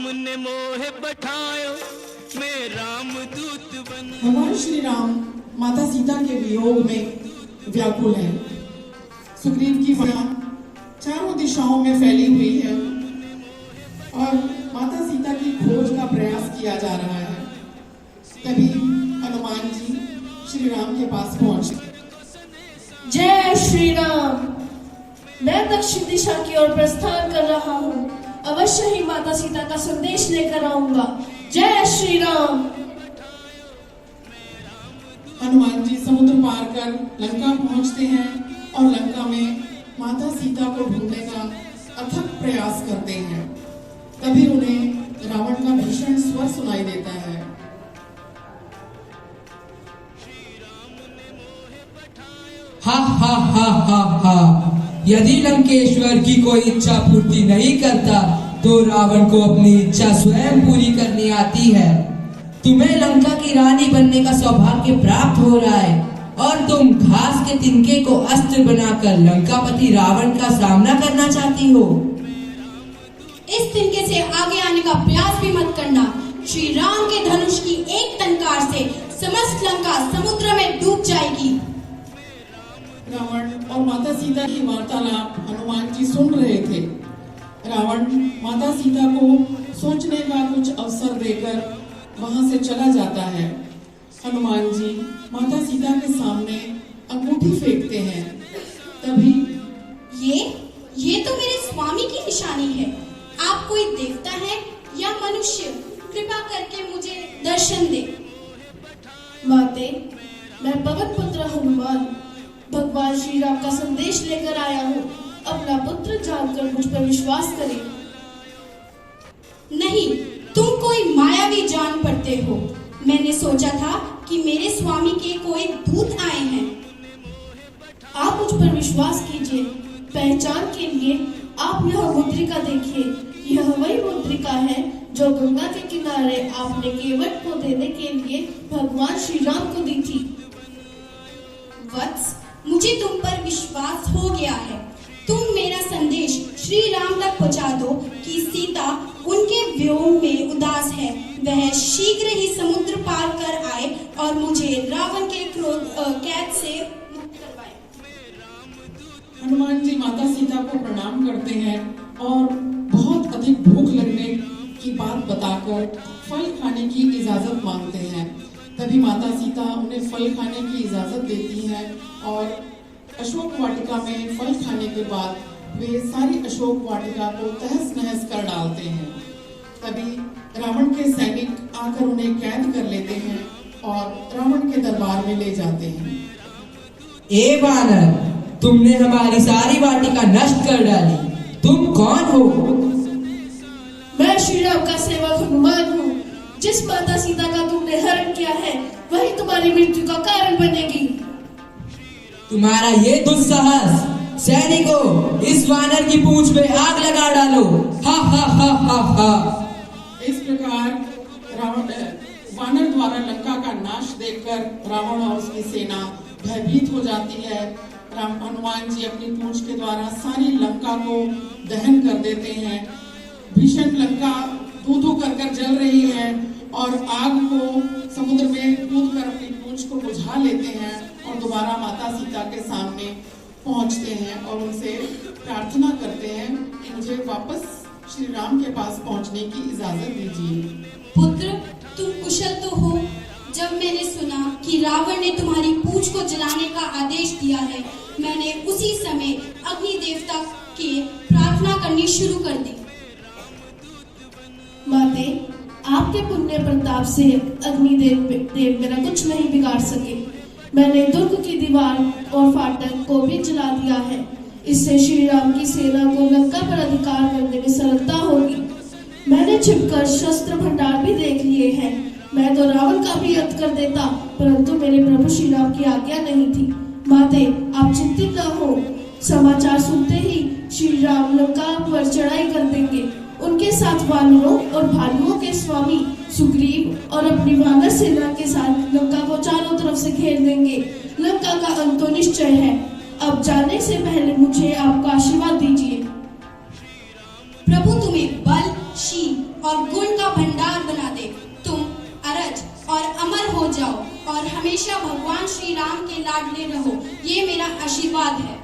ने मोह बैठायो मैं राम दूत बन। भगवान श्री राम माता सीता के वियोग में व्याकुल है। सुग्रीव की सेना चारों दिशाओं में फैली हुई है और माता सीता की खोज का प्रयास किया जा रहा है। तभी हनुमान जी श्री राम के पास पहुंचे। जय श्री राम। मैं दक्षिण दिशा की ओर प्रस्थान कर रहा हूँ। अवश्य ही माता सीता का संदेश लेकर आऊंगा। जय श्री राम। हनुमान जी समुद्र पार कर लंका पहुंचते हैं और लंका में माता सीता को ढूंढने का अथक प्रयास करते हैं। तभी उन्हें रावण का भीषण स्वर सुनाई देता है। हा हा हा हा हा। यदि लंकेश्वर की कोई इच्छा पूर्ति नहीं करता तो रावण को अपनी इच्छा स्वयं पूरी करनी आती है। तुम्हें लंका की रानी बनने का सौभाग्य प्राप्त हो रहा है और तुम घास के तिनके को अस्त्र बनाकर लंकापति रावण का सामना करना चाहती हो। इस तिनके से आगे आने का प्रयास भी मत करना। श्री राम के धनुष की एक टंकार से समस्त लंका समुद्र में डूब जाएगी। रावण और माता सीता की वार्तालाप हनुमान जी सुन रहे थे। रावण माता सीता को सोचने का कुछ अवसर देकर वहां से चला जाता है। हनुमान जी माता सीता के सामने अंगूठी फेंकते हैं। तभी ये तो मेरे स्वामी की निशानी है। आप कोई देवता है या मनुष्य? कृपा करके मुझे दर्शन दे। माते, मैं पवन पुत्र हनुमान भगवान श्री राम का संदेश लेकर आया हूँ। अपना पुत्र जानकर मुझ पर विश्वास करें। नहीं, तुम कोई मायावी जान पड़ते हो। मैंने सोचा था कि मेरे स्वामी के कोई दूत आए हैं। आप मुझ पर विश्वास कीजिए। पहचान के लिए आप यह मुद्रिका देखिए। यह वही मुद्रिका है जो गंगा के किनारे आपने केवट को देने के लिए भगवान श्री राम को दी थी। वत्स, मुझे तुम पर विश्वास हो गया है। तुम मेरा संदेश श्री राम तक पहुंचा दो कि सीता उनके वियोग में उदास है। वह शीघ्र ही समुद्र पार कर आए और मुझे रावण के कैद से मुक्त करवाए। हनुमान जी माता सीता को प्रणाम करते हैं और बहुत अधिक भूख लगने की बात बताकर फल खाने की इजाजत मांगते हैं। तभी माता सीता उन्हें फल खाने की इजाजत देती हैं और अशोक वाटिका में फल खाने के बाद वे सारी अशोक वाटिका को तहस नहस कर डालते हैं। तभी रावण के सैनिक आकर उन्हें कैद कर लेते हैं और रावण के दरबार में ले जाते हैं। ए वानर, तुमने हमारी सारी वाटिका नष्ट कर डाली। तुम कौन हो? मैं श्री राम का सेवक हनुमान हूँ। जिस माता सीता का तुमने हरण किया है वही तुम्हारी मृत्यु का कारण बनेगी। तुम्हारा ये दुस्साहस! सैनिकों, इस वानर की पूंछ में आग लगा डालो। हा हा हा हा हा। इस प्रकार वानर द्वारा लंका का नाश देखकर रावण और उसकी सेना भयभीत हो जाती है। हनुमान जी अपनी पूंछ के द्वारा सारी लंका को दहन कर देते हैं। भीषण लंका धू-धू कर जल रही है और आग को समुद्र में कूदकर अपनी पूंछ को बुझा लेते हैं और दोबारा माता सीता के सामने पहुंचते हैं और उनसे प्रार्थना करते हैं कि मुझे वापस श्री राम के पास पहुंचने की इजाजत दीजिए। पुत्र, तुम कुशल तो हो। जब मैंने सुना कि रावण ने तुम्हारी पूंछ को जलाने का आदेश दिया है, मैंने उसी समय अग्नि देवता की प्रार्थना करनी शुरू कर दी। माते, आपके पुण्य प्रताप से अग्निदेव मेरा कुछ नहीं बिगाड़ सके। मैंने दुर्ग की दीवार और फाटक को भी जला दिया है। इससे श्री राम की सेना को लंका पर अधिकार करने में सरलता होगी। मैंने छिपकर शस्त्र भंडार भी देख लिए हैं। मैं तो रावण का भी युद्ध कर देता, परंतु मेरे प्रभु श्री राम की आज्ञा नहीं थी। माते, आप चिंतित न हो। समाचार सुनते ही श्री राम लंका पर चढ़ाई कर देंगे। उनके साथ वानरों और भालुओं के स्वामी सुग्रीव और अपनी वानर सेना के साथ लंका को चारों तरफ से घेर देंगे। लंका का अंत तो निश्चय है। अब जाने से पहले मुझे आपका आशीर्वाद दीजिए। प्रभु तुम्हें बल, शील और गुण का भंडार बना दे। तुम अरज और अमर हो जाओ और हमेशा भगवान श्री राम के लाडले रहो, ये मेरा आशीर्वाद है।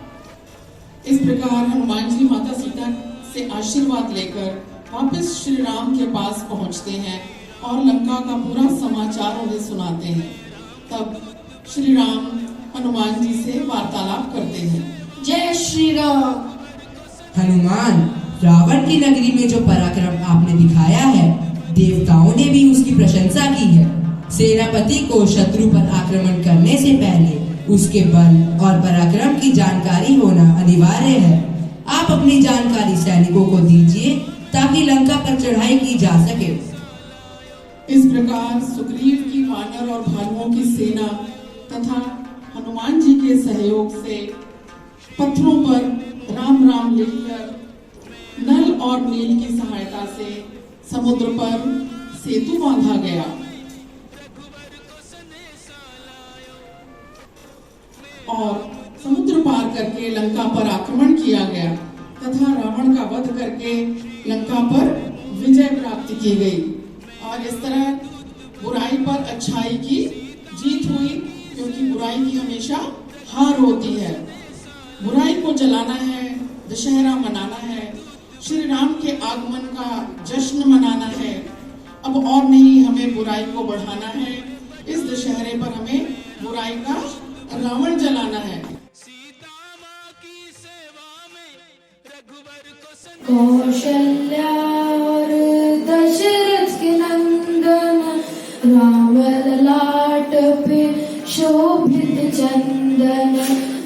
इस प्रकार हनुमान जी माता सीता से आशीर्वाद लेकर वापस श्री राम के पास पहुंचते हैं और लंका का पूरा समाचार उन्हें सुनाते हैं। तब श्री राम हनुमान जी से वार्तालाप करते हैं। जय श्री राम। हनुमान, रावण की नगरी में जो पराक्रम आपने दिखाया है, देवताओं ने भी उसकी प्रशंसा की है। सेनापति को शत्रु पर आक्रमण करने से पहले उसके बल और पराक्रम की जानकारी होना अनिवार्य है। आप अपनी जानकारी सैनिकों को दीजिए ताकि लंका पर चढ़ाई की जा सके। इस प्रकार सुग्रीव की वानर और भालुओं की सेना तथा हनुमान जी के सहयोग से पत्थरों पर राम राम लिखकर नल और नील की सहायता से समुद्र पर सेतु बांधा गया और समुद्र पार करके लंका पर आक्रमण किया गया तथा रावण का वध करके लंका पर विजय प्राप्त की गई। और इस तरह बुराई पर अच्छाई की जीत हुई, क्योंकि बुराई की हमेशा हार होती है। बुराई को जलाना है, दशहरा मनाना है, श्री राम के आगमन का जश्न मनाना है। अब और नहीं हमें बुराई को बढ़ाना है। इस दशहरे पर हमें बुराई का रावण जलाना है। कौशल्या और दशरथ के नंदन, राम ललाट पे शोभित चंदन,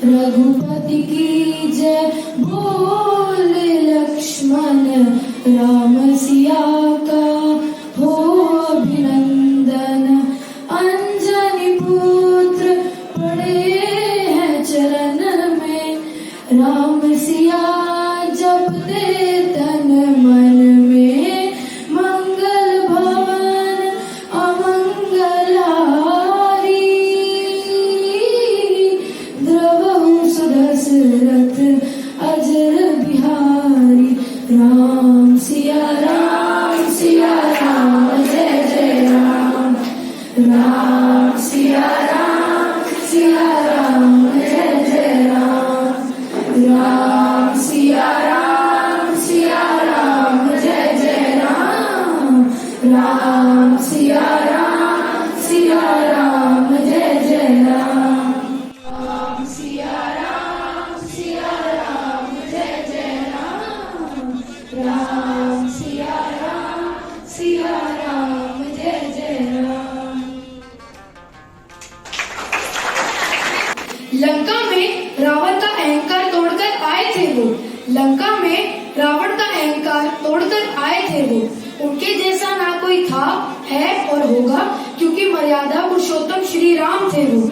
रघुपति की जय बोले लक्ष्मण, राम सिया का हो अभिनंदन। अंजनी पुत्र पड़े हैं चरण में, राम सिया जपते तन मन में, मंगल भवन अमंगल हारी, द्रवहु सुदशरथ अजर बिहारी। राम सिया राम जय जय राम, राम सिया राम जय जय राम, राम सिया राम जय जय राम, राम सिया राम जय जय राम, राम सिया राम जय जय राम, राम सिया राम जय जय राम। लंका में रावण का अहंकार तोड़कर आए थे वो, लंका में रावण का अहंकार तोड़कर आए थे वो। उनके जैसा ना कोई था, है और होगा, क्योंकि मर्यादा पुरुषोत्तम श्री राम थे वो।